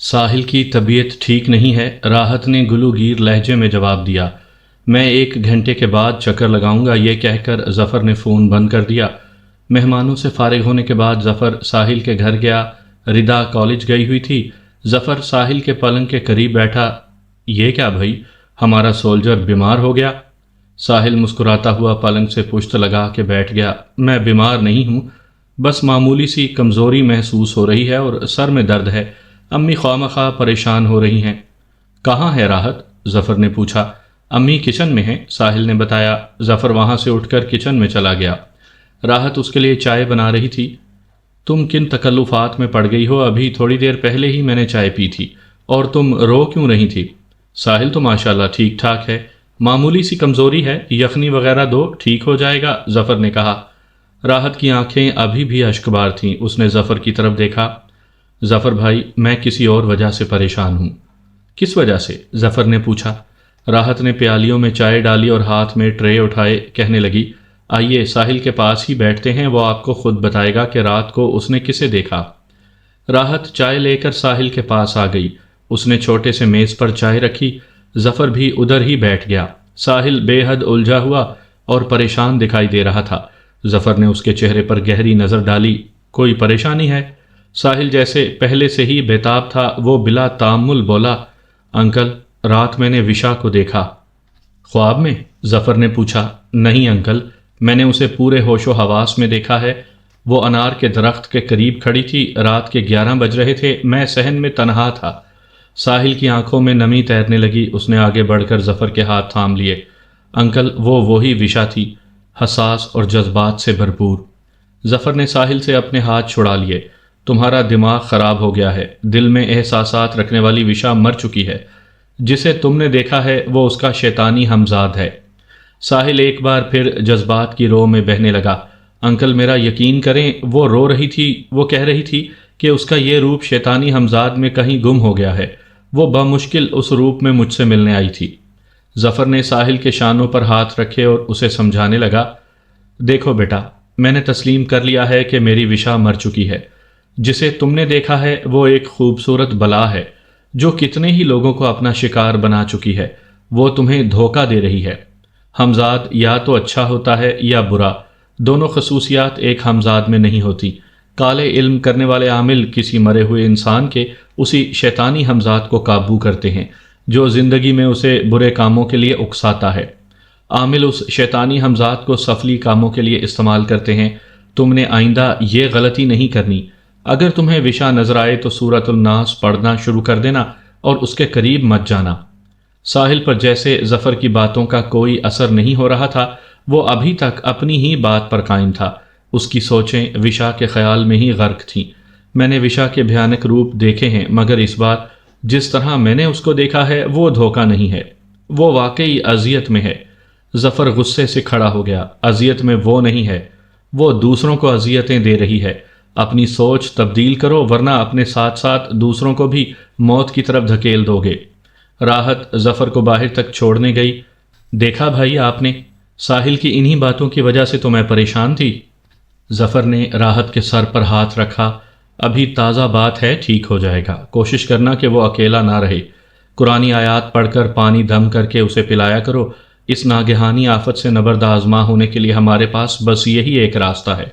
ساحل کی طبیعت ٹھیک نہیں ہے، راحت نے گلوگیر لہجے میں جواب دیا۔ میں 1 گھنٹے کے بعد چکر لگاؤں گا، یہ کہہ کر ظفر نے فون بند کر دیا۔ مہمانوں سے فارغ ہونے کے بعد ظفر ساحل کے گھر گیا۔ ردا کالج گئی ہوئی تھی۔ ظفر ساحل کے پلنگ کے قریب بیٹھا۔ یہ کیا بھائی، ہمارا سولجر بیمار ہو گیا؟ ساحل مسکراتا ہوا پلنگ سے پشت لگا کے بیٹھ گیا۔ میں بیمار نہیں ہوں، بس معمولی سی کمزوری محسوس ہو رہی ہے اور سر میں درد ہے۔ امی خواہ پریشان ہو رہی ہیں۔ کہاں ہے راحت؟ ظفر نے پوچھا۔ امی کچن میں ہیں، ساحل نے بتایا۔ ظفر وہاں سے اٹھ کر کچن میں چلا گیا۔ راحت اس کے لیے چائے بنا رہی تھی۔ تم کن تکلفات میں پڑ گئی ہو؟ ابھی تھوڑی دیر پہلے ہی میں نے چائے پی تھی، اور تم رو کیوں رہی تھی؟ ساحل تو ماشاءاللہ ٹھیک ٹھاک ہے، معمولی سی کمزوری ہے، یخنی وغیرہ دو ٹھیک ہو جائے گا، ظفر نے کہا۔ راحت کی آنکھیں ابھی بھی اشکبار تھیں۔ اس نے ظفر کی طرف دیکھا۔ ظفر بھائی، میں کسی اور وجہ سے پریشان ہوں۔ کس وجہ سے؟ ظفر نے پوچھا۔ راحت نے پیالیوں میں چائے ڈالی اور ہاتھ میں ٹرے اٹھائے کہنے لگی، آئیے ساحل کے پاس ہی بیٹھتے ہیں، وہ آپ کو خود بتائے گا کہ رات کو اس نے کسے دیکھا۔ راحت چائے لے کر ساحل کے پاس آ گئی۔ اس نے چھوٹے سے میز پر چائے رکھی۔ ظفر بھی ادھر ہی بیٹھ گیا۔ ساحل بے حد الجھا ہوا اور پریشان دکھائی دے رہا تھا۔ ظفر نے اس کے چہرے پر گہری نظر ڈالی۔ کوئی پریشانی ہے؟ ساحل جیسے پہلے سے ہی بےتاب تھا، وہ بلا تامل بولا، انکل رات میں نے وشا کو دیکھا۔ خواب میں؟ ظفر نے پوچھا۔ نہیں انکل، میں نے اسے پورے ہوش و حواس میں دیکھا ہے۔ وہ انار کے درخت کے قریب کھڑی تھی، رات کے 11 بج رہے تھے، میں صحن میں تنہا تھا۔ ساحل کی آنکھوں میں نمی تیرنے لگی۔ اس نے آگے بڑھ کر ظفر کے ہاتھ تھام لیے۔ انکل وہ وہی وشا تھی، حساس اور جذبات سے بھرپور۔ ظفر نے ساحل سے اپنے ہاتھ چھڑا لیے۔ تمہارا دماغ خراب ہو گیا ہے، دل میں احساسات رکھنے والی وشا مر چکی ہے، جسے تم نے دیکھا ہے وہ اس کا شیطانی ہمزاد ہے۔ ساحل ایک بار پھر جذبات کی رو میں بہنے لگا۔ انکل میرا یقین کریں، وہ رو رہی تھی، وہ کہہ رہی تھی کہ اس کا یہ روپ شیطانی ہمزاد میں کہیں گم ہو گیا ہے، وہ بمشکل اس روپ میں مجھ سے ملنے آئی تھی۔ ظفر نے ساحل کے شانوں پر ہاتھ رکھے اور اسے سمجھانے لگا، دیکھو بیٹا، میں نے تسلیم کر لیا ہے کہ میری وشا مر چکی ہے۔ جسے تم نے دیکھا ہے وہ ایک خوبصورت بلا ہے جو کتنے ہی لوگوں کو اپنا شکار بنا چکی ہے۔ وہ تمہیں دھوکہ دے رہی ہے۔ ہمزاد یا تو اچھا ہوتا ہے یا برا، دونوں خصوصیات ایک ہمزاد میں نہیں ہوتی۔ کالے علم کرنے والے عامل کسی مرے ہوئے انسان کے اسی شیطانی ہمزاد کو قابو کرتے ہیں جو زندگی میں اسے برے کاموں کے لیے اکساتا ہے۔ عامل اس شیطانی ہمزاد کو سفلی کاموں کے لیے استعمال کرتے ہیں۔ تم نے آئندہ یہ غلطی نہیں کرنی۔ اگر تمہیں وشا نظر آئے تو سورۃ الناس پڑھنا شروع کر دینا اور اس کے قریب مت جانا۔ ساحل پر جیسے ظفر کی باتوں کا کوئی اثر نہیں ہو رہا تھا، وہ ابھی تک اپنی ہی بات پر قائم تھا۔ اس کی سوچیں وشا کے خیال میں ہی غرق تھیں۔ میں نے وشا کے بھیانک روپ دیکھے ہیں، مگر اس بار جس طرح میں نے اس کو دیکھا ہے وہ دھوکہ نہیں ہے، وہ واقعی اذیت میں ہے۔ ظفر غصے سے کھڑا ہو گیا۔ اذیت میں وہ نہیں ہے، وہ دوسروں کو اذیتیں دے رہی ہے۔ اپنی سوچ تبدیل کرو ورنہ اپنے ساتھ ساتھ دوسروں کو بھی موت کی طرف دھکیل دو گے۔ راحت ظفر کو باہر تک چھوڑنے گئی۔ دیکھا بھائی آپ نے، ساحل کی انہی باتوں کی وجہ سے تو میں پریشان تھی۔ ظفر نے راحت کے سر پر ہاتھ رکھا۔ ابھی تازہ بات ہے، ٹھیک ہو جائے گا، کوشش کرنا کہ وہ اکیلا نہ رہے۔ قرآنی آیات پڑھ کر پانی دم کر کے اسے پلایا کرو۔ اس ناگہانی آفت سے نبرد آزما ہونے کے لیے ہمارے پاس بس یہی ایک راستہ ہے۔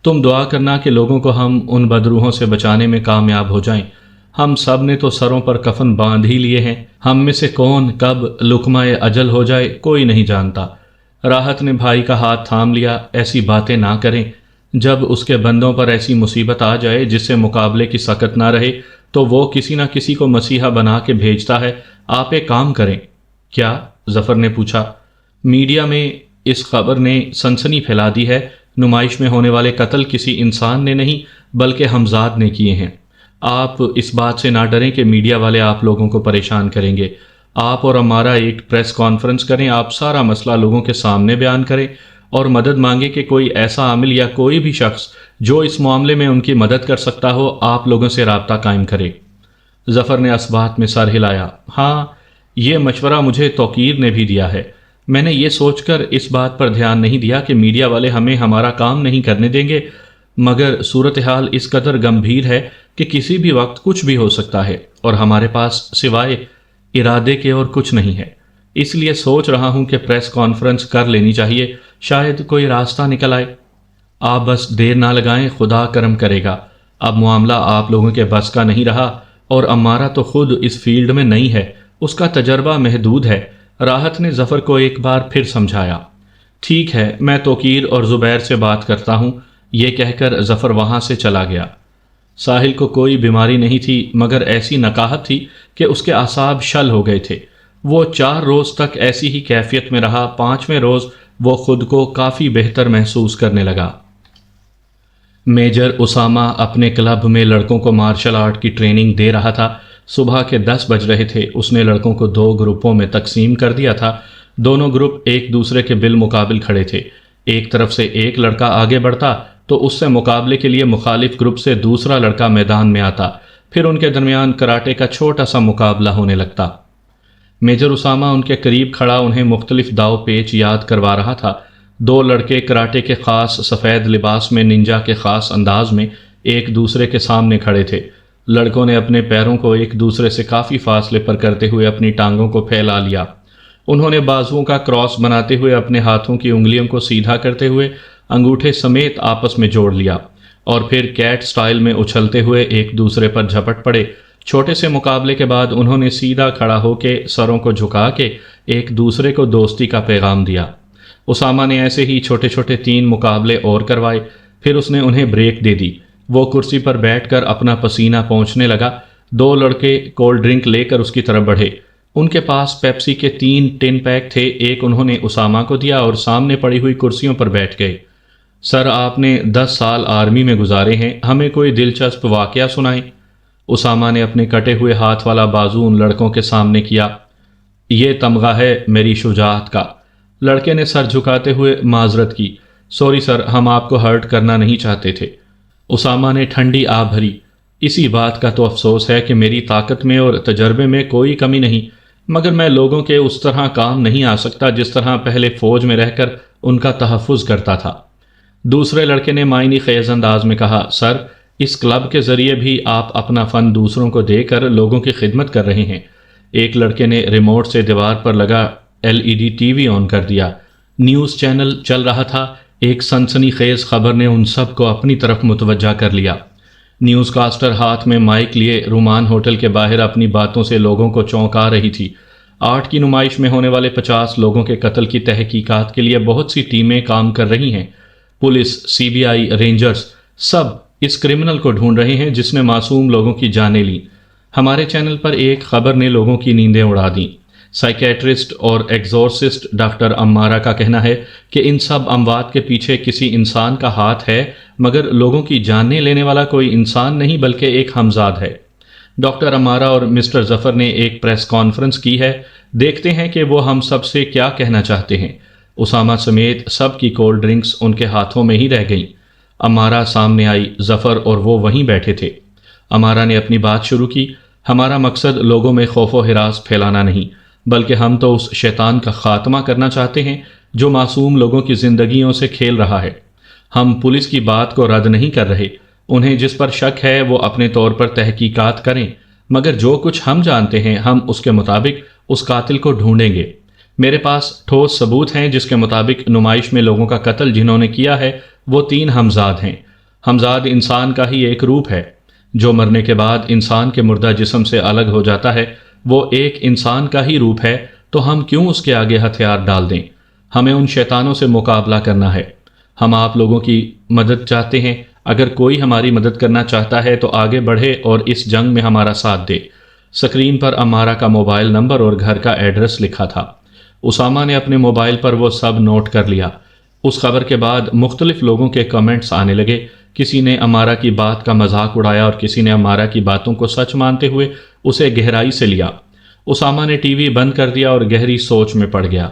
تم دعا کرنا کہ لوگوں کو ہم ان بدروحوں سے بچانے میں کامیاب ہو جائیں۔ ہم سب نے تو سروں پر کفن باندھ ہی لیے ہیں، ہم میں سے کون کب لقمہ اجل ہو جائے کوئی نہیں جانتا۔ راحت نے بھائی کا ہاتھ تھام لیا۔ ایسی باتیں نہ کریں، جب اس کے بندوں پر ایسی مصیبت آ جائے جس سے مقابلے کی سکت نہ رہے تو وہ کسی نہ کسی کو مسیحا بنا کے بھیجتا ہے۔ آپ ایک کام کریں۔ کیا؟ ظفر نے پوچھا۔ میڈیا میں اس خبر نے سنسنی پھیلا دی ہے، نمائش میں ہونے والے قتل کسی انسان نے نہیں بلکہ ہمزاد نے کیے ہیں۔ آپ اس بات سے نہ ڈریں کہ میڈیا والے آپ لوگوں کو پریشان کریں گے۔ آپ اور ہمارا ایک پریس کانفرنس کریں، آپ سارا مسئلہ لوگوں کے سامنے بیان کریں اور مدد مانگیں کہ کوئی ایسا عامل یا کوئی بھی شخص جو اس معاملے میں ان کی مدد کر سکتا ہو آپ لوگوں سے رابطہ قائم کرے۔ ظفر نے اس بات میں سر ہلایا۔ ہاں، یہ مشورہ مجھے توقیر نے بھی دیا ہے۔ میں نے یہ سوچ کر اس بات پر دھیان نہیں دیا کہ میڈیا والے ہمیں ہمارا کام نہیں کرنے دیں گے، مگر صورتحال اس قدر گمبھیر ہے کہ کسی بھی وقت کچھ بھی ہو سکتا ہے۔ اور ہمارے پاس سوائے ارادے کے اور کچھ نہیں ہے، اس لیے سوچ رہا ہوں کہ پریس کانفرنس کر لینی چاہیے، شاید کوئی راستہ نکل آئے۔ آپ بس دیر نہ لگائیں، خدا کرم کرے گا۔ اب معاملہ آپ لوگوں کے بس کا نہیں رہا، اور امارہ تو خود اس فیلڈ میں نہیں ہے، اس کا تجربہ محدود ہے۔ راحت نے ظفر کو ایک بار پھر سمجھایا۔ ٹھیک ہے، میں توقیر اور زبیر سے بات کرتا ہوں، یہ کہہ کر ظفر وہاں سے چلا گیا۔ ساحل کو کوئی بیماری نہیں تھی، مگر ایسی نکاہت تھی کہ اس کے اعصاب شل ہو گئے تھے۔ وہ 4 روز تک ایسی ہی کیفیت میں رہا۔ 5ویں روز وہ خود کو کافی بہتر محسوس کرنے لگا۔ میجر اسامہ اپنے کلب میں لڑکوں کو مارشل آرٹ کی ٹریننگ دے رہا تھا۔ صبح کے 10 بج رہے تھے۔ اس نے لڑکوں کو 2 گروپوں میں تقسیم کر دیا تھا۔ دونوں گروپ ایک دوسرے کے بالمقابل کھڑے تھے۔ ایک طرف سے ایک لڑکا آگے بڑھتا تو اس سے مقابلے کے لیے مخالف گروپ سے دوسرا لڑکا میدان میں آتا، پھر ان کے درمیان کراٹے کا چھوٹا سا مقابلہ ہونے لگتا۔ میجر اسامہ ان کے قریب کھڑا انہیں مختلف داؤ پیچ یاد کروا رہا تھا۔ 2 لڑکے کراٹے کے خاص سفید لباس میں ننجا کے خاص انداز میں ایک دوسرے کے سامنے کھڑے تھے۔ لڑکوں نے اپنے پیروں کو ایک دوسرے سے کافی فاصلے پر کرتے ہوئے اپنی ٹانگوں کو پھیلا لیا۔ انہوں نے بازوؤں کا کراس بناتے ہوئے اپنے ہاتھوں کی انگلیوں کو سیدھا کرتے ہوئے انگوٹھے سمیت آپس میں جوڑ لیا، اور پھر کیٹ سٹائل میں اچھلتے ہوئے ایک دوسرے پر جھپٹ پڑے۔ چھوٹے سے مقابلے کے بعد انہوں نے سیدھا کھڑا ہو کے سروں کو جھکا کے ایک دوسرے کو دوستی کا پیغام دیا۔ اسامہ نے ایسے ہی چھوٹے چھوٹے 3 مقابلے اور کروائے، پھر اس نے انہیں بریک دے دی۔ وہ کرسی پر بیٹھ کر اپنا پسینہ پونچھنے لگا۔ 2 لڑکے کولڈ ڈرنک لے کر اس کی طرف بڑھے۔ ان کے پاس پیپسی کے 3 ٹن پیک تھے۔ ایک انہوں نے اسامہ کو دیا اور سامنے پڑی ہوئی کرسیوں پر بیٹھ گئے۔ سر، آپ نے 10 سال آرمی میں گزارے ہیں، ہمیں کوئی دلچسپ واقعہ سنائیں۔ اسامہ نے اپنے کٹے ہوئے ہاتھ والا بازو ان لڑکوں کے سامنے کیا۔ یہ تمغہ ہے میری شجاعت کا۔ لڑکے نے سر جھکاتے ہوئے معذرت کی۔ سوری سر، ہم آپ کو ہرٹ کرنا نہیں چاہتے تھے۔ اسامہ نے ٹھنڈی آہ بھری۔ اسی بات کا تو افسوس ہے کہ میری طاقت میں اور تجربے میں کوئی کمی نہیں، مگر میں لوگوں کے اس طرح کام نہیں آ سکتا جس طرح پہلے فوج میں رہ کر ان کا تحفظ کرتا تھا۔ دوسرے لڑکے نے معنی خیز انداز میں کہا، سر، اس کلب کے ذریعے بھی آپ اپنا فن دوسروں کو دے کر لوگوں کی خدمت کر رہے ہیں۔ ایک لڑکے نے ریموٹ سے دیوار پر لگا LED ٹی وی آن کر دیا۔ نیوز چینل چل رہا تھا۔ ایک سنسنی خیز خبر نے ان سب کو اپنی طرف متوجہ کر لیا۔ نیوز کاسٹر ہاتھ میں مائک لیے رومان ہوٹل کے باہر اپنی باتوں سے لوگوں کو چونکا رہی تھی۔ آرٹ کی نمائش میں ہونے والے 50 لوگوں کے قتل کی تحقیقات کے لیے بہت سی ٹیمیں کام کر رہی ہیں۔ پولیس، CBI، رینجرز، سب اس کرمنل کو ڈھونڈ رہے ہیں جس نے معصوم لوگوں کی جانیں لیں۔ ہمارے چینل پر ایک خبر نے لوگوں کی نیندیں اڑا دیں۔ سائیکیٹرسٹ اور ایگزورسسٹ ڈاکٹر امارہ کا کہنا ہے کہ ان سب اموات کے پیچھے کسی انسان کا ہاتھ ہے، مگر لوگوں کی جانیں لینے والا کوئی انسان نہیں بلکہ ایک ہمزاد ہے۔ ڈاکٹر امارہ اور مسٹر ظفر نے ایک پریس کانفرنس کی ہے، دیکھتے ہیں کہ وہ ہم سب سے کیا کہنا چاہتے ہیں۔ اسامہ سمیت سب کی کولڈ ڈرنکس ان کے ہاتھوں میں ہی رہ گئیں۔ امارہ سامنے آئی، ظفر اور وہ وہیں بیٹھے تھے۔ امارہ نے اپنی بات شروع کی، ہمارا مقصد لوگوں میں خوف و ہراس پھیلانا نہیں، بلکہ ہم تو اس شیطان کا خاتمہ کرنا چاہتے ہیں جو معصوم لوگوں کی زندگیوں سے کھیل رہا ہے۔ ہم پولیس کی بات کو رد نہیں کر رہے، انہیں جس پر شک ہے وہ اپنے طور پر تحقیقات کریں، مگر جو کچھ ہم جانتے ہیں ہم اس کے مطابق اس قاتل کو ڈھونڈیں گے۔ میرے پاس ٹھوس ثبوت ہیں جس کے مطابق نمائش میں لوگوں کا قتل جنہوں نے کیا ہے وہ 3 ہمزاد ہیں۔ ہمزاد انسان کا ہی ایک روپ ہے۔ جو مرنے کے بعد انسان کے مردہ جسم سے الگ ہو جاتا ہے وہ ایک انسان کا ہی روپ ہے، تو ہم کیوں اس کے آگے ہتھیار ڈال دیں؟ ہمیں ان شیطانوں سے مقابلہ کرنا ہے۔ ہم آپ لوگوں کی مدد چاہتے ہیں، اگر کوئی ہماری مدد کرنا چاہتا ہے تو آگے بڑھے اور اس جنگ میں ہمارا ساتھ دے۔ سکرین پر امارہ کا موبائل نمبر اور گھر کا ایڈریس لکھا تھا۔ اسامہ نے اپنے موبائل پر وہ سب نوٹ کر لیا۔ اس خبر کے بعد مختلف لوگوں کے کمنٹس آنے لگے۔ کسی نے امارہ کی بات کا مذاق اڑایا اور کسی نے امارہ کی باتوں کو سچ مانتے ہوئے اسے گہرائی سے لیا۔ اسامہ نے ٹی وی بند کر دیا اور گہری سوچ میں پڑ گیا۔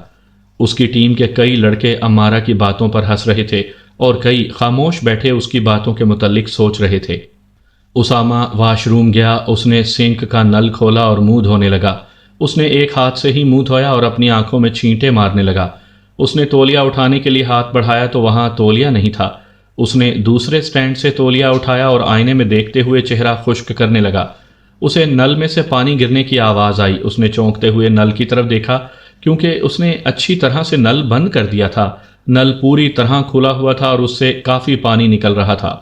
اس کی ٹیم کے کئی لڑکے امارہ کی باتوں پر ہنس رہے تھے اور کئی خاموش بیٹھے اس کی باتوں کے متعلق سوچ رہے تھے۔ اسامہ واش روم گیا۔ اس نے سنک کا نل کھولا اور منہ دھونے لگا۔ اس نے ایک ہاتھ سے ہی منہ دھویا اور اپنی آنکھوں میں چھینٹے مارنے لگا۔ اس نے تولیہ اٹھانے کے لیے ہاتھ بڑھایا تو وہاں تولیہ نہیں تھا۔ اس نے دوسرے سٹینڈ سے تولیہ اٹھایا اور آئینے میں دیکھتے ہوئے چہرہ خشک کرنے لگا۔ اسے نل میں سے پانی گرنے کی آواز آئی۔ اس نے چونکتے ہوئے نل کی طرف دیکھا کیونکہ اس نے اچھی طرح سے نل بند کر دیا تھا۔ نل پوری طرح کھلا ہوا تھا اور اس سے کافی پانی نکل رہا تھا۔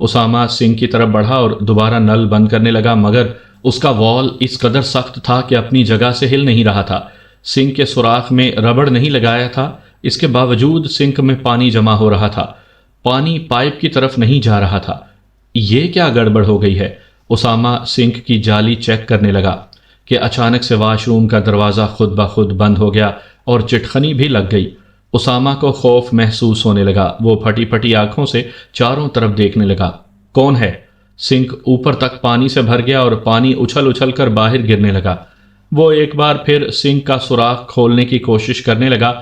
اسامہ سنک کی طرف بڑھا اور دوبارہ نل بند کرنے لگا، مگر اس کا وال اس قدر سخت تھا کہ اپنی جگہ سے ہل نہیں رہا تھا۔ سنک کے سوراخ میں ربڑ نہیں لگایا تھا، اس کے باوجود سنک میں پانی جمع ہو رہا تھا۔ پانی پائپ کی طرف نہیں جا رہا تھا۔ یہ کیا گڑبڑ ہو گئی ہے؟ اسامہ سنک کی جالی چیک کرنے لگا کہ اچانک سے واش روم کا دروازہ خود بخود بند ہو گیا اور چٹخنی بھی لگ گئی۔ اسامہ کو خوف محسوس ہونے لگا۔ وہ پھٹی پھٹی آنکھوں سے چاروں طرف دیکھنے لگا۔ کون ہے؟ سنک اوپر تک پانی سے بھر گیا اور پانی اچھل اچھل کر باہر گرنے لگا۔ وہ ایک بار پھر سنک کا سوراخ کھولنے کی کوشش کرنے لگا۔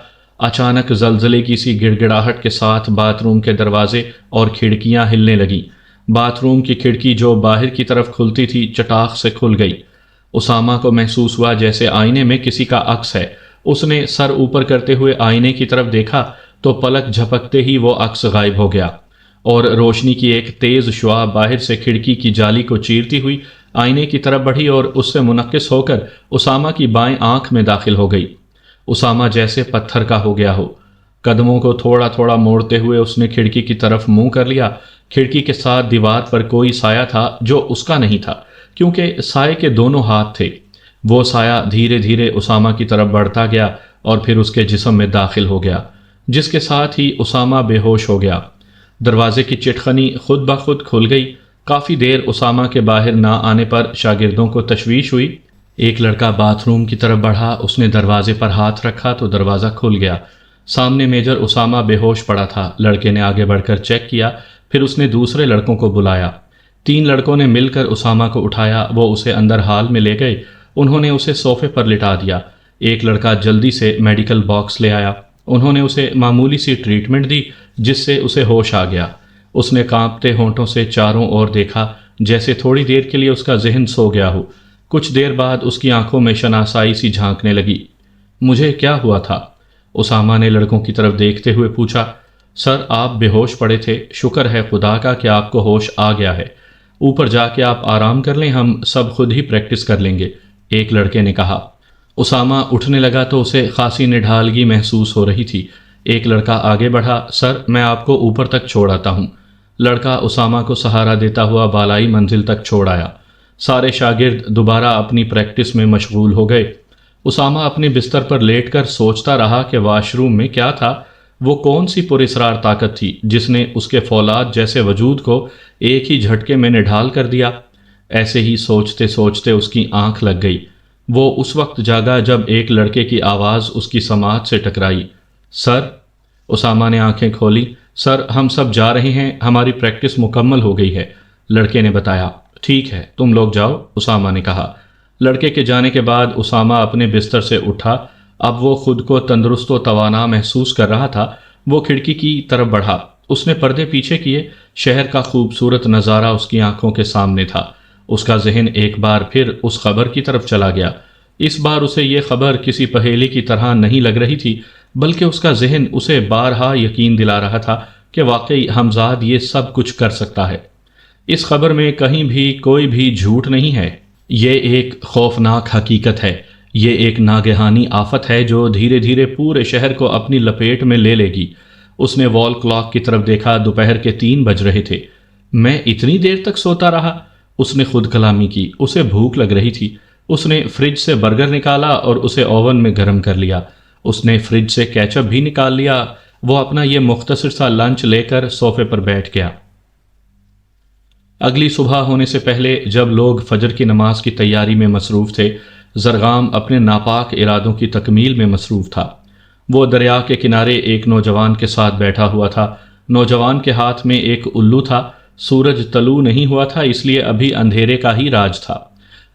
اچانک زلزلے کی سی گڑ گڑاہٹ کے ساتھ باتھ روم کے دروازے اور کھڑکیاں ہلنے لگیں۔ باتھ روم کی کھڑکی جو باہر کی طرف کھلتی تھی چٹاخ سے کھل گئی۔ اسامہ کو محسوس ہوا جیسے آئینے میں کسی کا عکس ہے۔ اس نے سر اوپر کرتے ہوئے آئینے کی طرف دیکھا تو پلک جھپکتے ہی وہ عکس غائب ہو گیا اور روشنی کی ایک تیز شعاع باہر سے کھڑکی کی جالی کو چیرتی ہوئی آئینے کی طرف بڑھی اور اس سے منعکس ہو کر اسامہ کی بائیں آنکھ میں داخل ہو گئی۔ اسامہ جیسے پتھر کا ہو گیا ہو۔ قدموں کو تھوڑا تھوڑا موڑتے ہوئے اس نے کھڑکی کی طرف منہ کر لیا۔ کھڑکی کے ساتھ دیوار پر کوئی سایہ تھا جو اس کا نہیں تھا، کیونکہ سائے کے دونوں ہاتھ تھے۔ وہ سایہ دھیرے دھیرے اسامہ کی طرف بڑھتا گیا اور پھر اس کے جسم میں داخل ہو گیا، جس کے ساتھ ہی اسامہ بے ہوش ہو گیا۔ دروازے کی چٹخنی خود بخود کھل گئی۔ کافی دیر اسامہ کے باہر نہ آنے پر شاگردوں کو تشویش ہوئی۔ ایک لڑکا باتھ روم کی طرف بڑھا، اس نے دروازے پر ہاتھ رکھا تو دروازہ کھل گیا۔ سامنے میجر اسامہ بے ہوش پڑا تھا۔ لڑکے نے آگے بڑھ کر چیک کیا، پھر اس نے دوسرے لڑکوں کو بلایا۔ 3 لڑکوں نے مل کر اسامہ کو اٹھایا۔ وہ اسے اندر ہال میں لے گئے۔ انہوں نے اسے صوفے پر لٹا دیا۔ ایک لڑکا جلدی سے میڈیکل باکس لے آیا۔ انہوں نے اسے معمولی سی ٹریٹمنٹ دی جس سے اسے ہوش آ گیا۔ اس نے کانپتے ہونٹوں سے چاروں اور دیکھا جیسے تھوڑی دیر کے لیے اس کا ذہن سو گیا ہو۔ کچھ دیر بعد اس کی آنکھوں میں شناسائی سی جھانکنے لگی۔ مجھے کیا ہوا تھا؟ اسامہ نے لڑکوں کی طرف دیکھتے ہوئے پوچھا۔ سر، آپ بے ہوش پڑے تھے، شکر ہے خدا کا کہ آپ کو ہوش آ گیا ہے۔ اوپر جا کے آپ آرام کر لیں، ہم سب خود ہی پریکٹس کر لیں گے، ایک لڑکے نے کہا۔ اسامہ اٹھنے لگا تو اسے خاصی نڈھالگی محسوس ہو رہی تھی۔ ایک لڑکا آگے بڑھا۔ سر، میں آپ کو اوپر تک چھوڑ آتا ہوں۔ لڑکا اسامہ کو سہارا دیتا ہوا بالائی منزل تک چھوڑ آیا۔ سارے شاگرد دوبارہ اپنی پریکٹس میں مشغول ہو گئے۔ اسامہ اپنے بستر پر لیٹ کر سوچتا رہا کہ واش روم میں کیا تھا؟ وہ کون سی پراسرار طاقت تھی جس نے اس کے فولاد جیسے وجود کو ایک ہی جھٹکے میں نڈھال کر دیا؟ ایسے ہی سوچتے سوچتے اس کی آنکھ لگ گئی۔ وہ اس وقت جاگا جب ایک لڑکے کی آواز اس کی سماعت سے ٹکرائی۔ سر؟ اسامہ نے آنکھیں کھولی۔ سر، ہم سب جا رہے ہیں، ہماری پریکٹس مکمل ہو گئی ہے، لڑکے نے بتایا۔ ٹھیک ہے، تم لوگ جاؤ، اسامہ نے کہا۔ لڑکے کے جانے کے بعد اسامہ اپنے بستر سے اٹھا۔ اب وہ خود کو تندرست و توانا محسوس کر رہا تھا۔ وہ کھڑکی کی طرف بڑھا۔ اس نے پردے پیچھے کیے۔ شہر کا خوبصورت نظارہ اس کی آنکھوں کے سامنے تھا۔ اس کا ذہن ایک بار پھر اس خبر کی طرف چلا گیا۔ اس بار اسے یہ خبر کسی پہیلی کی طرح نہیں لگ رہی تھی، بلکہ اس کا ذہن اسے بارہا یقین دلا رہا تھا کہ واقعی حمزاد یہ سب کچھ کر سکتا ہے۔ اس خبر میں کہیں بھی کوئی بھی جھوٹ نہیں ہے۔ یہ ایک خوفناک حقیقت ہے۔ یہ ایک ناگہانی آفت ہے جو دھیرے دھیرے پورے شہر کو اپنی لپیٹ میں لے لے گی۔ اس نے وال کلاک کی طرف دیکھا۔ دوپہر کے 3 بج رہے تھے۔ میں اتنی دیر تک سوتا رہا؟ اس نے خود کلامی کی۔ اسے بھوک لگ رہی تھی۔ اس نے فریج سے برگر نکالا اور اسے اوون میں گرم کر لیا۔ اس نے فریج سے کیچپ بھی نکال لیا۔ وہ اپنا یہ مختصر سا لنچ لے کر صوفے پر بیٹھ گیا۔ اگلی صبح ہونے سے پہلے جب لوگ فجر کی نماز کی تیاری میں مصروف تھے، زرغام اپنے ناپاک ارادوں کی تکمیل میں مصروف تھا۔ وہ دریا کے کنارے ایک نوجوان کے ساتھ بیٹھا ہوا تھا۔ نوجوان کے ہاتھ میں ایک الو تھا۔ سورج طلوع نہیں ہوا تھا، اس لیے ابھی اندھیرے کا ہی راج تھا۔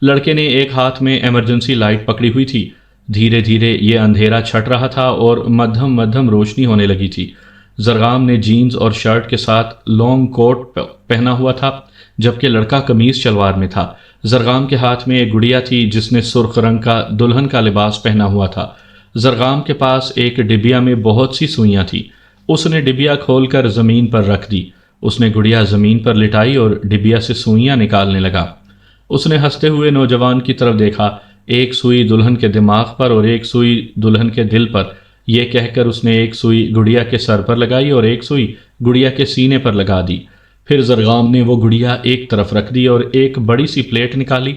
لڑکے نے ایک ہاتھ میں ایمرجنسی لائٹ پکڑی ہوئی تھی۔ دھیرے دھیرے یہ اندھیرا چھٹ رہا تھا اور مدھم مدھم روشنی ہونے لگی تھی۔ زرغام نے جینز اور شرٹ کے ساتھ لانگ کوٹ پہنا ہوا تھا، جبکہ لڑکا قمیض شلوار میں تھا۔ زرغام کے ہاتھ میں ایک گڑیا تھی جس نے سرخ رنگ کا دلہن کا لباس پہنا ہوا تھا۔ زرغام کے پاس ایک ڈبیا میں بہت سی سوئیاں تھیں۔ اس نے ڈبیا کھول کر زمین پر رکھ دی۔ اس نے گڑیا زمین پر لٹائی اور ڈبیا سے سوئیاں نکالنے لگا۔ اس نے ہنستے ہوئے نوجوان کی طرف دیکھا، ایک سوئی دلہن کے دماغ پر اور ایک سوئی دلہن کے دل پر۔ یہ کہہ کر اس نے ایک سوئی گڑیا کے سر پر لگائی اور ایک سوئی گڑیا کے سینے پر لگا دی۔ پھر زرغام نے وہ گڑیا ایک طرف رکھ دی اور ایک بڑی سی پلیٹ نکالی،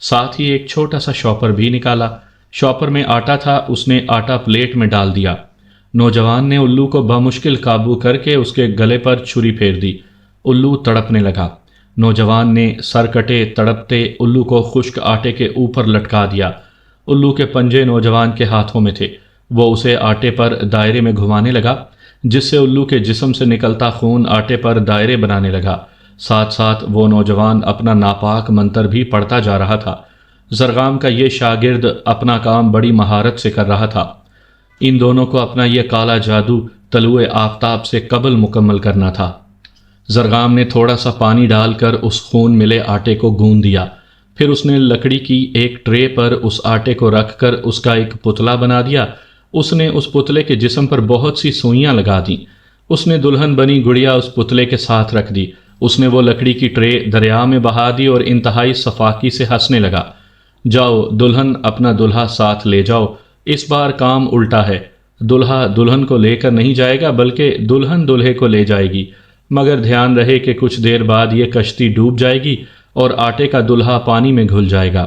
ساتھ ہی ایک چھوٹا سا شاپر بھی نکالا۔ شاپر میں آٹا تھا، اس نے آٹا پلیٹ میں ڈال دیا۔ نوجوان نے الو کو بمشکل قابو کر کے اس کے گلے پر چھری پھیر دی۔ الو تڑپنے لگا۔ نوجوان نے سر کٹے تڑپتے الو کو خشک آٹے کے اوپر لٹکا دیا۔ الو کے پنجے نوجوان کے ہاتھوں میں تھے، وہ اسے آٹے پر دائرے میں گھمانے لگا، جس سے الو کے جسم سے نکلتا خون آٹے پر دائرے بنانے لگا۔ ساتھ ساتھ وہ نوجوان اپنا ناپاک منتر بھی پڑھتا جا رہا تھا۔ زرغام کا یہ شاگرد اپنا کام بڑی مہارت سے کر رہا تھا۔ ان دونوں کو اپنا یہ کالا جادو طلوع آفتاب سے قبل مکمل کرنا تھا۔ زرغام نے تھوڑا سا پانی ڈال کر اس خون ملے آٹے کو گوندھ دیا، پھر اس نے لکڑی کی ایک ٹرے پر اس آٹے کو رکھ کر اس کا ایک پتلا بنا دیا۔ اس نے اس پتلے کے جسم پر بہت سی سوئیاں لگا دیں۔ اس نے دلہن بنی گڑیا اس پتلے کے ساتھ رکھ دی۔ اس نے وہ لکڑی کی ٹرے دریا میں بہا دی اور انتہائی صفاقی سے ہنسنے لگا۔ جاؤ دلہن اپنا دلہا ساتھ لے جاؤ، اس بار کام الٹا ہے، دلہا دلہن کو لے کر نہیں جائے گا بلکہ دلہن دلہے کو لے جائے گی، مگر دھیان رہے کہ کچھ دیر بعد یہ کشتی ڈوب جائے گی اور آٹے کا دلہا پانی میں گھل جائے گا۔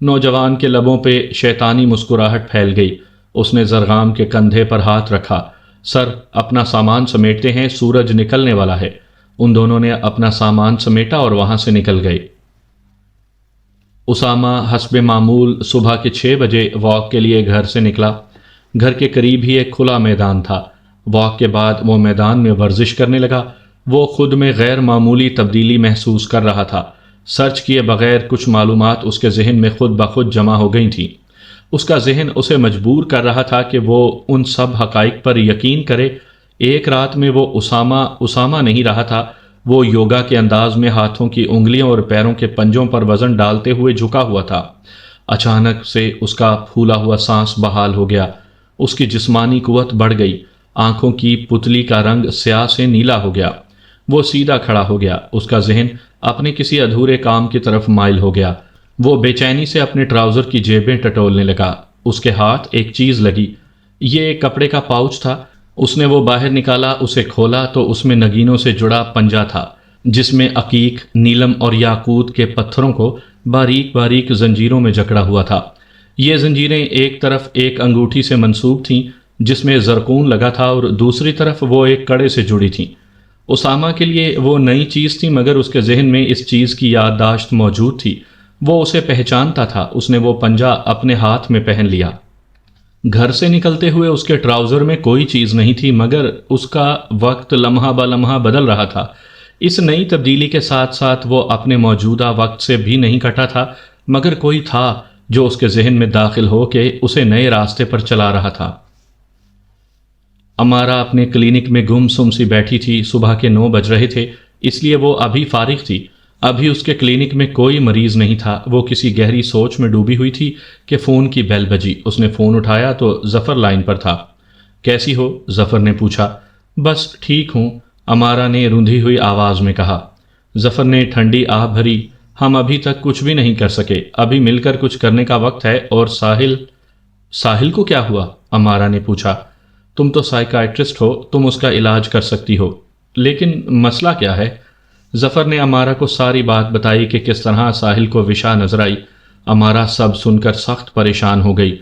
نوجوان کے لبوں پہ شیطانی مسکراہٹ پھیل گئی۔ اس نے زرغام کے کندھے پر ہاتھ رکھا۔ سر، اپنا سامان سمیٹتے ہیں، سورج نکلنے والا ہے۔ ان دونوں نے اپنا سامان سمیٹا اور وہاں سے نکل گئے۔ اسامہ حسب معمول صبح کے 6 بجے واک کے لیے گھر سے نکلا۔ گھر کے قریب ہی ایک کھلا میدان تھا۔ واک کے بعد وہ میدان میں ورزش کرنے لگا۔ وہ خود میں غیر معمولی تبدیلی محسوس کر رہا تھا۔ سرچ کیے بغیر کچھ معلومات اس کے ذہن میں خود بخود جمع ہو گئی تھیں۔ اس کا ذہن اسے مجبور کر رہا تھا کہ وہ ان سب حقائق پر یقین کرے۔ ایک رات میں وہ اسامہ نہیں رہا تھا۔ وہ یوگا کے انداز میں ہاتھوں کی انگلیوں اور پیروں کے پنجوں پر وزن ڈالتے ہوئے جھکا ہوا تھا۔ اچانک سے اس کا پھولا ہوا سانس بحال ہو گیا۔ اس کی جسمانی قوت بڑھ گئی۔ آنکھوں کی پتلی کا رنگ سیاہ سے نیلا ہو گیا۔ وہ سیدھا کھڑا ہو گیا۔ اس کا ذہن اپنے کسی ادھورے کام کی طرف مائل ہو گیا۔ وہ بے چینی سے اپنے ٹراؤزر کی جیبیں ٹٹولنے لگا۔ اس کے ہاتھ ایک چیز لگی۔ یہ ایک کپڑے کا پاؤچ تھا۔ اس نے وہ باہر نکالا، اسے کھولا تو اس میں نگینوں سے جڑا پنجہ تھا، جس میں عقیق، نیلم اور یاقوت کے پتھروں کو باریک باریک زنجیروں میں جکڑا ہوا تھا۔ یہ زنجیریں ایک طرف ایک انگوٹھی سے منسوب تھیں جس میں زرکون لگا تھا اور دوسری طرف وہ ایک کڑے سے جڑی تھیں۔ اسامہ کے لیے وہ نئی چیز تھی، مگر اس کے ذہن میں اس چیز کی یادداشت موجود تھی۔ وہ اسے پہچانتا تھا۔ اس نے وہ پنجہ اپنے ہاتھ میں پہن لیا۔ گھر سے نکلتے ہوئے اس کے ٹراؤزر میں کوئی چیز نہیں تھی، مگر اس کا وقت لمحہ بہ لمحہ بدل رہا تھا۔ اس نئی تبدیلی کے ساتھ ساتھ وہ اپنے موجودہ وقت سے بھی نہیں کٹا تھا، مگر کوئی تھا جو اس کے ذہن میں داخل ہو کے اسے نئے راستے پر چلا رہا تھا۔ امارا اپنے کلینک میں گم سم سی بیٹھی تھی۔ صبح کے 9 بج رہے تھے، اس لیے وہ ابھی فارغ تھی۔ ابھی اس کے کلینک میں کوئی مریض نہیں تھا۔ وہ کسی گہری سوچ میں ڈوبی ہوئی تھی کہ فون کی بیل بجی۔ اس نے فون اٹھایا تو ظفر لائن پر تھا۔ کیسی ہو؟ ظفر نے پوچھا۔ بس ٹھیک ہوں، امارا نے روندھی ہوئی آواز میں کہا۔ ظفر نے ٹھنڈی آہ بھری۔ ہم ابھی تک کچھ بھی نہیں کر سکے، ابھی مل کر کچھ کرنے کا وقت ہے۔ اور ساحل کو کیا ہوا؟ امارا نے پوچھا۔ تم تو سائیکائٹرسٹ ہو، تم اس کا علاج کر سکتی ہو، لیکن مسئلہ کیا ہے؟ ظفر نے امارا کو ساری بات بتائی کہ کس طرح ساحل کو وشا نظر آئی۔ امارا سب سن کر سخت پریشان ہو گئی۔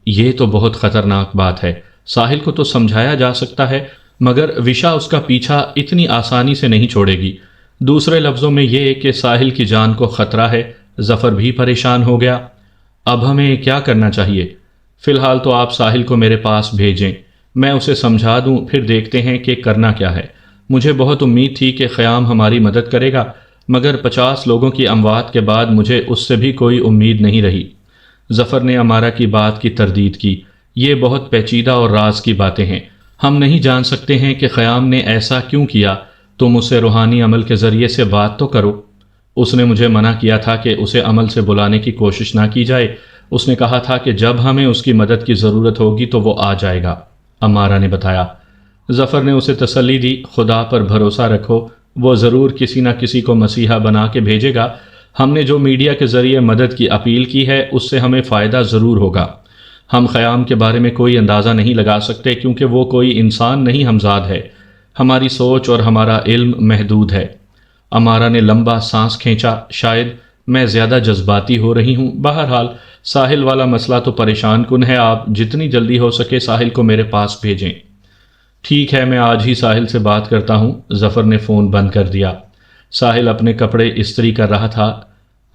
یہ تو بہت خطرناک بات ہے۔ ساحل کو تو سمجھایا جا سکتا ہے، مگر وشا اس کا پیچھا اتنی آسانی سے نہیں چھوڑے گی۔ دوسرے لفظوں میں یہ کہ ساحل کی جان کو خطرہ ہے۔ ظفر بھی پریشان ہو گیا۔ اب ہمیں کیا کرنا چاہیے؟ فی الحال تو آپ ساحل کو میرے پاس بھیجیں، میں اسے سمجھا دوں، پھر دیکھتے ہیں کہ کرنا کیا ہے۔ مجھے بہت امید تھی کہ خیام ہماری مدد کرے گا، مگر 50 لوگوں کی اموات کے بعد مجھے اس سے بھی کوئی امید نہیں رہی۔ ظفر نے امارا کی بات کی تردید کی۔ یہ بہت پیچیدہ اور راز کی باتیں ہیں، ہم نہیں جان سکتے ہیں کہ خیام نے ایسا کیوں کیا۔ تم اسے روحانی عمل کے ذریعے سے بات تو کرو۔ اس نے مجھے منع کیا تھا کہ اسے عمل سے بلانے کی کوشش نہ کی جائے۔ اس نے کہا تھا کہ جب ہمیں اس کی مدد کی ضرورت ہوگی تو وہ آ جائے گا، امارا نے بتایا۔ ظفر نے اسے تسلی دی۔ خدا پر بھروسہ رکھو، وہ ضرور کسی نہ کسی کو مسیحا بنا کے بھیجے گا۔ ہم نے جو میڈیا کے ذریعے مدد کی اپیل کی ہے اس سے ہمیں فائدہ ضرور ہوگا۔ ہم خیام کے بارے میں کوئی اندازہ نہیں لگا سکتے کیونکہ وہ کوئی انسان نہیں ہمزاد ہے۔ ہماری سوچ اور ہمارا علم محدود ہے۔ امارا نے لمبا سانس کھینچا۔ شاید میں زیادہ جذباتی ہو رہی ہوں۔ بہرحال ساحل والا مسئلہ تو پریشان کن ہے، آپ جتنی جلدی ہو سکے ساحل کو میرے پاس بھیجیں۔ ٹھیک ہے، میں آج ہی ساحل سے بات کرتا ہوں۔ ظفر نے فون بند کر دیا۔ ساحل اپنے کپڑے استری کر رہا تھا۔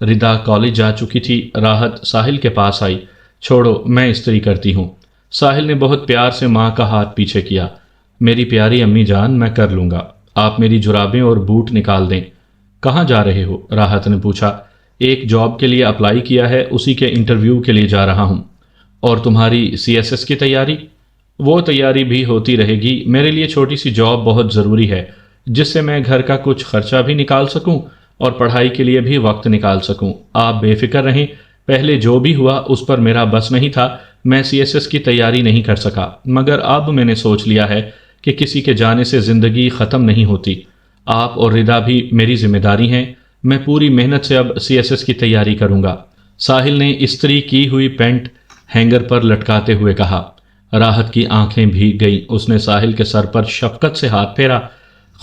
ردا کالج جا چکی تھی۔ راحت ساحل کے پاس آئی۔ چھوڑو، میں استری کرتی ہوں۔ ساحل نے بہت پیار سے ماں کا ہاتھ پیچھے کیا۔ میری پیاری امی جان، میں کر لوں گا۔ آپ میری جرابیں اور بوٹ نکال دیں۔ کہاں جا رہے ہو؟ راحت نے پوچھا۔ ایک جاب کے لیے اپلائی کیا ہے، اسی کے انٹرویو کے لیے جا رہا ہوں۔ اور تمہاری CSS کی تیاری؟ وہ تیاری بھی ہوتی رہے گی۔ میرے لیے چھوٹی سی جاب بہت ضروری ہے جس سے میں گھر کا کچھ خرچہ بھی نکال سکوں اور پڑھائی کے لیے بھی وقت نکال سکوں۔ آپ بے فکر رہیں، پہلے جو بھی ہوا اس پر میرا بس نہیں تھا، میں CSS کی تیاری نہیں کر سکا، مگر اب میں نے سوچ لیا ہے کہ کسی کے جانے سے زندگی ختم نہیں ہوتی۔ آپ اور ردا بھی میری ذمہ داری ہیں۔ میں پوری محنت سے اب CSS کی تیاری کروں گا۔ ساحل نے استری کی ہوئی پینٹ ہینگر پر لٹکاتے ہوئے کہا۔ راحت کی آنکھیں بھیگ گئیں۔ اس نے ساحل کے سر پر شفقت سے ہاتھ پھیرا۔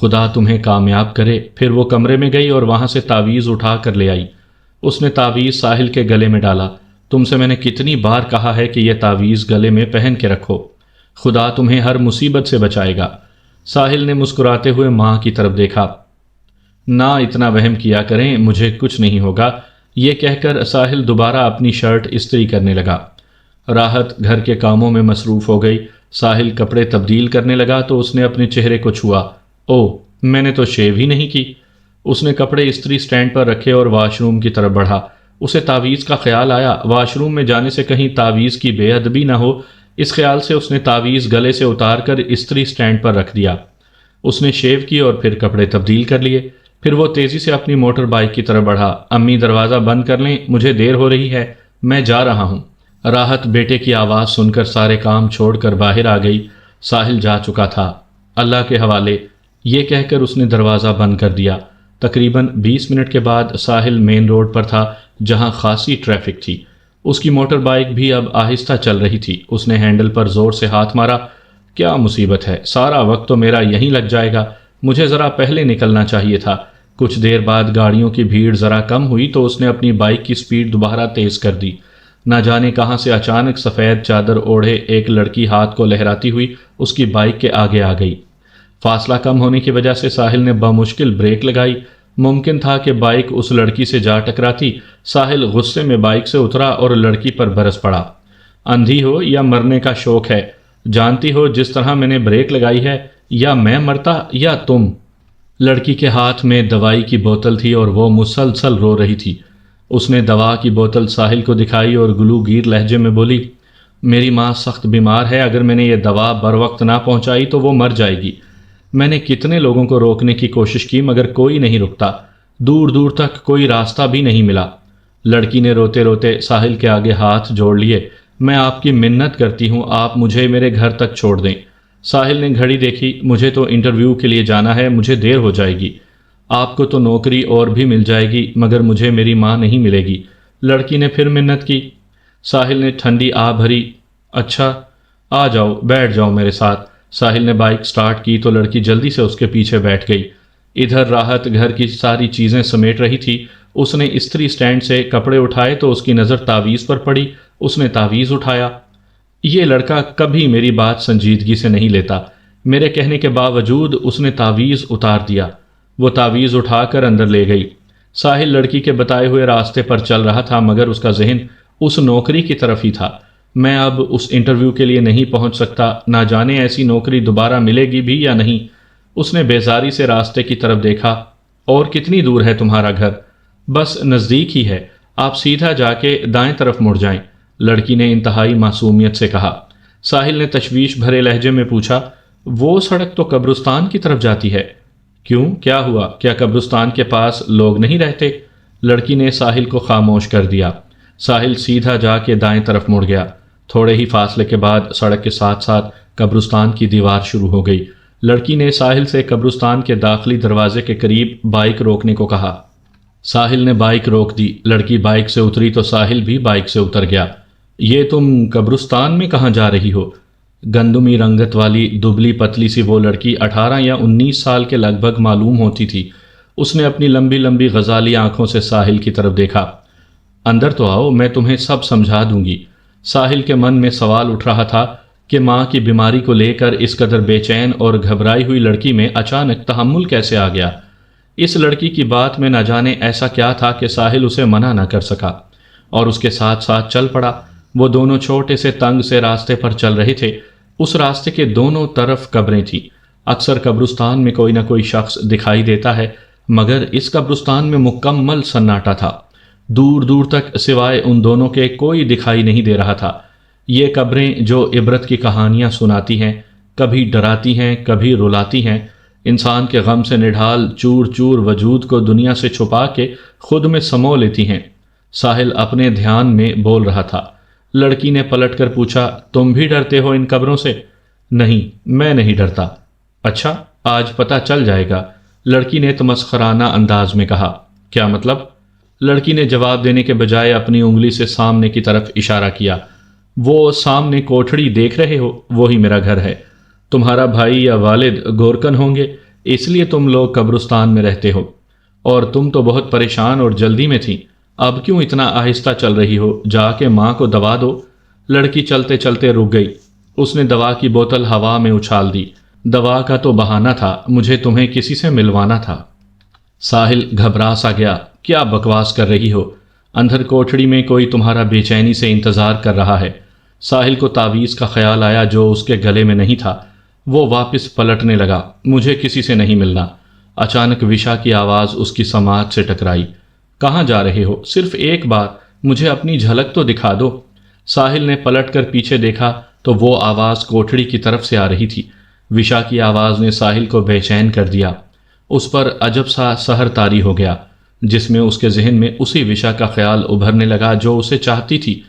خدا تمہیں کامیاب کرے۔ پھر وہ کمرے میں گئی اور وہاں سے تعویذ اٹھا کر لے آئی۔ اس نے تعویذ ساحل کے گلے میں ڈالا۔ تم سے میں نے کتنی بار کہا ہے کہ یہ تعویذ گلے میں پہن کے رکھو، خدا تمہیں ہر مصیبت سے بچائے گا۔ ساحل نے مسکراتے ہوئے ماں کی طرف دیکھا۔ نہ اتنا وہم کیا کریں، مجھے کچھ نہیں ہوگا۔ یہ کہہ کر ساحل دوبارہ اپنی شرٹ استری کرنے لگا۔ راحت گھر کے کاموں میں مصروف ہو گئی۔ ساحل کپڑے تبدیل کرنے لگا تو اس نے اپنے چہرے کو چھوا۔ او، میں نے تو شیو ہی نہیں کی۔ اس نے کپڑے استری سٹینڈ پر رکھے اور واش روم کی طرف بڑھا۔ اسے تعویذ کا خیال آیا۔ واش روم میں جانے سے کہیں تعویذ کی بے ادبی نہ ہو، اس خیال سے اس نے تعویذ گلے سے اتار کر استری سٹینڈ پر رکھ دیا۔ اس نے شیو کی اور پھر کپڑے تبدیل کر لیے۔ پھر وہ تیزی سے اپنی موٹر بائک کی طرف بڑھا۔ امی دروازہ بند کر لیں، مجھے دیر ہو رہی ہے، میں جا رہا ہوں۔ راحت بیٹے کی آواز سن کر سارے کام چھوڑ کر باہر آ گئی۔ ساحل جا چکا تھا۔ اللہ کے حوالے، یہ کہہ کر اس نے دروازہ بند کر دیا۔ تقریباً 20 منٹ کے بعد ساحل مین روڈ پر تھا جہاں خاصی ٹریفک تھی۔ اس کی موٹر بائک بھی اب آہستہ چل رہی تھی۔ اس نے ہینڈل پر زور سے ہاتھ مارا۔ کیا مصیبت ہے، سارا وقت تو میرا یہیں لگ جائے گا، مجھے ذرا پہلے نکلنا چاہیے تھا۔ کچھ دیر بعد گاڑیوں کی بھیڑ ذرا کم ہوئی تو اس نے اپنی بائک کی سپیڈ دوبارہ تیز کر دی۔ نہ جانے کہاں سے اچانک سفید چادر اوڑھے ایک لڑکی ہاتھ کو لہراتی ہوئی اس کی بائک کے آگے آ گئی۔ فاصلہ کم ہونے کی وجہ سے ساحل نے بمشکل بریک لگائی۔ ممکن تھا کہ بائک اس لڑکی سے جا ٹکراتی۔ ساحل غصے میں بائک سے اترا اور لڑکی پر برس پڑا۔ اندھی ہو یا مرنے کا شوق ہے؟ جانتی ہو جس طرح میں نے بریک لگائی ہے، یا میں مرتا یا تم۔ لڑکی کے ہاتھ میں دوائی کی بوتل تھی اور وہ مسلسل رو رہی تھی۔ اس نے دوا کی بوتل ساحل کو دکھائی اور گلوگیر لہجے میں بولی، میری ماں سخت بیمار ہے، اگر میں نے یہ دوا بر وقت نہ پہنچائی تو وہ مر جائے گی۔ میں نے کتنے لوگوں کو روکنے کی کوشش کی مگر کوئی نہیں رکتا، دور دور تک کوئی راستہ بھی نہیں ملا۔ لڑکی نے روتے روتے ساحل کے آگے ہاتھ جوڑ لیے۔ میں آپ کی منت کرتی ہوں، آپ مجھے میرے گھر تک چھوڑ دیں۔ ساحل نے گھڑی دیکھی۔ مجھے تو انٹرویو کے لیے جانا ہے، مجھے دیر ہو جائے گی۔ آپ کو تو نوکری اور بھی مل جائے گی مگر مجھے میری ماں نہیں ملے گی۔ لڑکی نے پھر منت کی۔ ساحل نے ٹھنڈی آہ بھری۔ اچھا، آ جاؤ، بیٹھ جاؤ میرے ساتھ۔ ساحل نے بائک سٹارٹ کی تو لڑکی جلدی سے اس کے پیچھے بیٹھ گئی۔ ادھر راحت گھر کی ساری چیزیں سمیٹ رہی تھی۔ اس نے استری سٹینڈ سے کپڑے اٹھائے تو اس کی نظر تعویذ پر پڑی۔ اس نے تعویذ اٹھایا۔ یہ لڑکا کبھی میری بات سنجیدگی سے نہیں لیتا۔ میرے کہنے کے باوجود اس نے تعویذ اتار دیا۔ وہ تعویذ اٹھا کر اندر لے گئی۔ ساحل لڑکی کے بتائے ہوئے راستے پر چل رہا تھا مگر اس کا ذہن اس نوکری کی طرف ہی تھا۔ میں اب اس انٹرویو کے لیے نہیں پہنچ سکتا، نہ جانے ایسی نوکری دوبارہ ملے گی بھی یا نہیں۔ اس نے بیزاری سے راستے کی طرف دیکھا۔ اور کتنی دور ہے تمہارا گھر؟ بس نزدیک ہی ہے، آپ سیدھا جا کے دائیں طرف مڑ جائیں، لڑکی نے انتہائی معصومیت سے کہا۔ ساحل نے تشویش بھرے لہجے میں پوچھا، وہ سڑک تو قبرستان کی طرف جاتی ہے۔ کیوں، کیا ہوا؟ کیا قبرستان کے پاس لوگ نہیں رہتے؟ لڑکی نے ساحل کو خاموش کر دیا۔ ساحل سیدھا جا کے دائیں طرف مڑ گیا۔ تھوڑے ہی فاصلے کے بعد سڑک کے ساتھ ساتھ قبرستان کی دیوار شروع ہو گئی۔ لڑکی نے ساحل سے قبرستان کے داخلی دروازے کے قریب بائک روکنے کو کہا۔ ساحل نے بائک روک دی۔ لڑکی بائک سے اتری تو ساحل بھی بائک سے اتر گیا۔ یہ تم قبرستان میں کہاں جا رہی ہو؟ گندمی رنگت والی دبلی پتلی سی وہ لڑکی 18 یا 19 سال کے لگ بھگ معلوم ہوتی تھی۔ اس نے اپنی لمبی لمبی غزالی آنکھوں سے ساحل کی طرف دیکھا۔ اندر تو آؤ، میں تمہیں سب سمجھا دوں گی۔ ساحل کے من میں سوال اٹھ رہا تھا کہ ماں کی بیماری کو لے کر اس قدر بے چین اور گھبرائی ہوئی لڑکی میں اچانک تحمل کیسے آ گیا۔ اس لڑکی کی بات میں نہ جانے ایسا کیا تھا کہ ساحل اسے منع نہ کر سکا اور اس کے ساتھ ساتھ چل پڑا۔ وہ دونوں چھوٹے سے تنگ سے راستے پر چل رہے تھے۔ اس راستے کے دونوں طرف قبریں تھیں۔ اکثر قبرستان میں کوئی نہ کوئی شخص دکھائی دیتا ہے، مگر اس قبرستان میں مکمل سناٹا تھا۔ دور دور تک سوائے ان دونوں کے کوئی دکھائی نہیں دے رہا تھا۔ یہ قبریں جو عبرت کی کہانیاں سناتی ہیں، کبھی ڈراتی ہیں، کبھی رلاتی ہیں، انسان کے غم سے نڈھال چور چور وجود کو دنیا سے چھپا کے خود میں سمو لیتی ہیں۔ ساحل اپنے دھیان میں بول رہا تھا۔ لڑکی نے پلٹ کر پوچھا، تم بھی ڈرتے ہو ان قبروں سے؟ نہیں، میں نہیں ڈرتا۔ اچھا، آج پتہ چل جائے گا، لڑکی نے تمسخرانہ انداز میں کہا۔ کیا مطلب؟ لڑکی نے جواب دینے کے بجائے اپنی انگلی سے سامنے کی طرف اشارہ کیا۔ وہ سامنے کوٹھڑی دیکھ رہے ہو، وہی میرا گھر ہے۔ تمہارا بھائی یا والد گورکن ہوں گے، اس لیے تم لوگ قبرستان میں رہتے ہو، اور تم تو بہت پریشان اور جلدی میں تھی۔ اب کیوں اتنا آہستہ چل رہی ہو؟ جا کے ماں کو دوا دو۔ لڑکی چلتے چلتے رک گئی۔ اس نے دوا کی بوتل ہوا میں اچھال دی۔ دوا کا تو بہانہ تھا، مجھے تمہیں کسی سے ملوانا تھا۔ ساحل گھبرا سا گیا۔ کیا بکواس کر رہی ہو؟ اندر کوٹھڑی میں کوئی تمہارا بے چینی سے انتظار کر رہا ہے۔ ساحل کو تعویذ کا خیال آیا جو اس کے گلے میں نہیں تھا۔ وہ واپس پلٹنے لگا۔ مجھے کسی سے نہیں ملنا۔ اچانک وشا کی آواز اس کی سماعت سے ٹکرائی۔ کہاں جا رہے ہو؟ صرف ایک بار مجھے اپنی جھلک تو دکھا دو۔ ساحل نے پلٹ کر پیچھے دیکھا تو وہ آواز کوٹھڑی کی طرف سے آ رہی تھی۔ وشا کی آواز نے ساحل کو بے چین کر دیا۔ اس پر عجب سا سحر طاری ہو گیا، جس میں اس کے ذہن میں اسی وشا کا خیال ابھرنے لگا جو اسے چاہتی تھی۔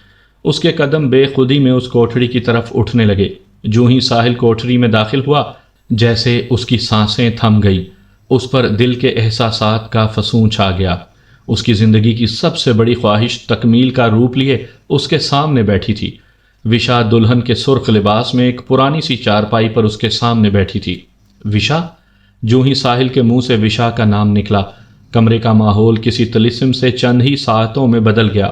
اس کے قدم بے خودی میں اس کوٹھڑی کی طرف اٹھنے لگے۔ جو ہی ساحل کوٹھڑی میں داخل ہوا، جیسے اس کی سانسیں تھم گئی۔ اس پر دل کے احساسات کا فسون چھا گیا۔ اس کی زندگی کی سب سے بڑی خواہش تکمیل کا روپ لیے اس کے سامنے بیٹھی تھی۔ وشا دلہن کے سرخ لباس میں ایک پرانی سی چارپائی پر اس کے سامنے بیٹھی تھی۔ وشا؟ جو ہی ساحل کے منہ سے وشا کا نام نکلا، کمرے کا ماحول کسی طلسم سے چند ہی ساعتوں میں بدل گیا۔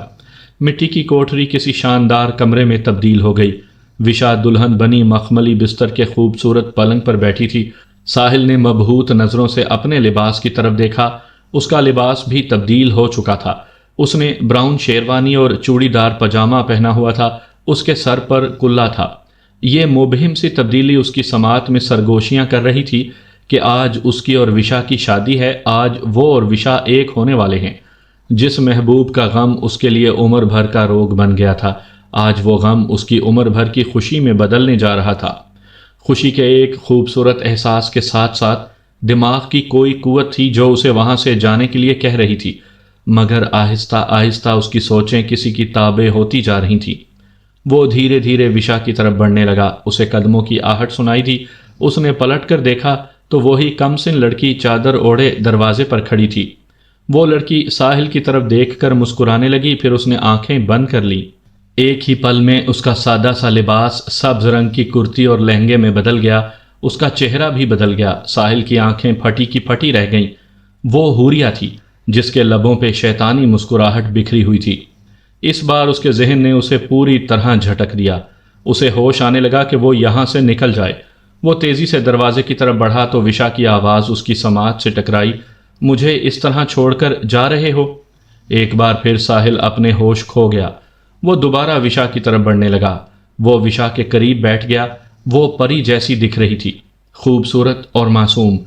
مٹی کی کوٹھری کسی شاندار کمرے میں تبدیل ہو گئی۔ وشا دلہن بنی مخملی بستر کے خوبصورت پلنگ پر بیٹھی تھی۔ ساحل نے مبہوت نظروں سے اپنے لباس کی طرف دیکھا۔ اس کا لباس بھی تبدیل ہو چکا تھا۔ اس نے براؤن شیروانی اور چوڑی دار پاجامہ پہنا ہوا تھا۔ اس کے سر پر کلا تھا۔ یہ مبہم سی تبدیلی اس کی سماعت میں سرگوشیاں کر رہی تھی کہ آج اس کی اور وشا کی شادی ہے۔ آج وہ اور وشا ایک ہونے والے ہیں۔ جس محبوب کا غم اس کے لیے عمر بھر کا روگ بن گیا تھا، آج وہ غم اس کی عمر بھر کی خوشی میں بدلنے جا رہا تھا۔ خوشی کے ایک خوبصورت احساس کے ساتھ ساتھ دماغ کی کوئی قوت تھی جو اسے وہاں سے جانے کے لیے کہہ رہی تھی، مگر آہستہ آہستہ اس کی سوچیں کسی کی تابع ہوتی جا رہی تھیں۔ وہ دھیرے دھیرے وشا کی طرف بڑھنے لگا۔ اسے قدموں کی آہٹ سنائی دی۔ اس نے پلٹ کر دیکھا تو وہی کم سن لڑکی چادر اوڑھے دروازے پر کھڑی تھی۔ وہ لڑکی ساحل کی طرف دیکھ کر مسکرانے لگی، پھر اس نے آنکھیں بند کر لی۔ ایک ہی پل میں اس کا سادہ سا لباس سبز رنگ کی کرتی اور لہنگے میں بدل گیا۔ اس کا چہرہ بھی بدل گیا۔ ساحل کی آنکھیں پھٹی کی پھٹی رہ گئیں۔ وہ حوریہ تھی جس کے لبوں پہ شیطانی مسکراہٹ بکھری ہوئی تھی۔ اس بار اس کے ذہن نے اسے پوری طرح جھٹک دیا۔ اسے ہوش آنے لگا کہ وہ یہاں سے نکل جائے۔ وہ تیزی سے دروازے کی طرف بڑھا تو وشا کی آواز اس کی سماعت سے ٹکرائی۔ مجھے اس طرح چھوڑ کر جا رہے ہو؟ ایک بار پھر ساحل اپنے ہوش کھو گیا۔ وہ دوبارہ وشا کی طرف بڑھنے لگا۔ وہ وشا کے قریب بیٹھ گیا۔ وہ پری جیسی دکھ رہی تھی، خوبصورت اور معصوم۔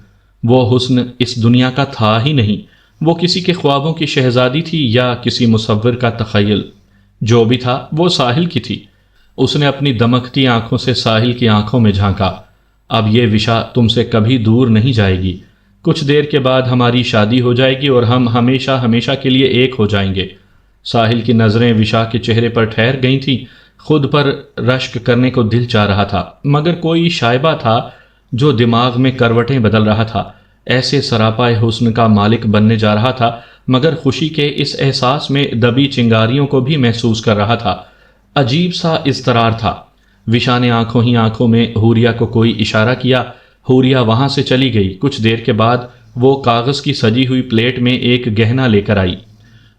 وہ حسن اس دنیا کا تھا ہی نہیں۔ وہ کسی کے خوابوں کی شہزادی تھی یا کسی مصور کا تخیل۔ جو بھی تھا وہ ساحل کی تھی۔ اس نے اپنی دمکتی آنکھوں سے ساحل کی آنکھوں میں جھانکا۔ اب یہ وشا تم سے کبھی دور نہیں جائے گی۔ کچھ دیر کے بعد ہماری شادی ہو جائے گی اور ہم ہمیشہ ہمیشہ کے لیے ایک ہو جائیں گے۔ ساحل کی نظریں وشا کے چہرے پر ٹھہر گئی تھیں۔ خود پر رشک کرنے کو دل چاہ رہا تھا، مگر کوئی شائبہ تھا جو دماغ میں کروٹیں بدل رہا تھا۔ ایسے سراپائے حسن کا مالک بننے جا رہا تھا، مگر خوشی کے اس احساس میں دبی چنگاریوں کو بھی محسوس کر رہا تھا۔ عجیب سا اضطرار تھا۔ وشا نے آنکھوں ہی آنکھوں میں حوریہ کو کوئی اشارہ کیا۔ حوریہ وہاں سے چلی گئی۔ کچھ دیر کے بعد وہ کاغذ کی سجی ہوئی پلیٹ میں ایک گہنا لے کر آئی۔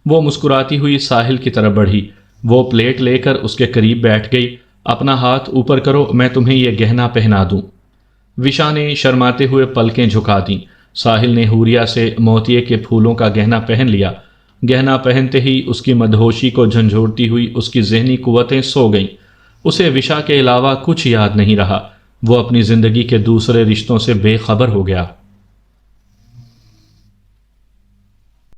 وہ مسکراتی ہوئی ساحل کی طرف بڑھی۔ وہ پلیٹ لے کر اس کے قریب بیٹھ گئی۔ اپنا ہاتھ اوپر کرو، میں تمہیں یہ گہنا پہنا دوں۔ وشا نے شرماتے ہوئے پلکیں جھکا دیں۔ ساحل نے حوریہ سے موتیے کے پھولوں کا گہنا پہن لیا۔ گہنا پہنتے ہی اس کی مدہوشی کو جھنجھوڑتی ہوئی اس کی ذہنی قوتیں سو گئیں۔ اسے وشا کے علاوہ کچھ یاد نہیں رہا۔ وہ اپنی زندگی کے دوسرے رشتوں سے بے خبر ہو گیا۔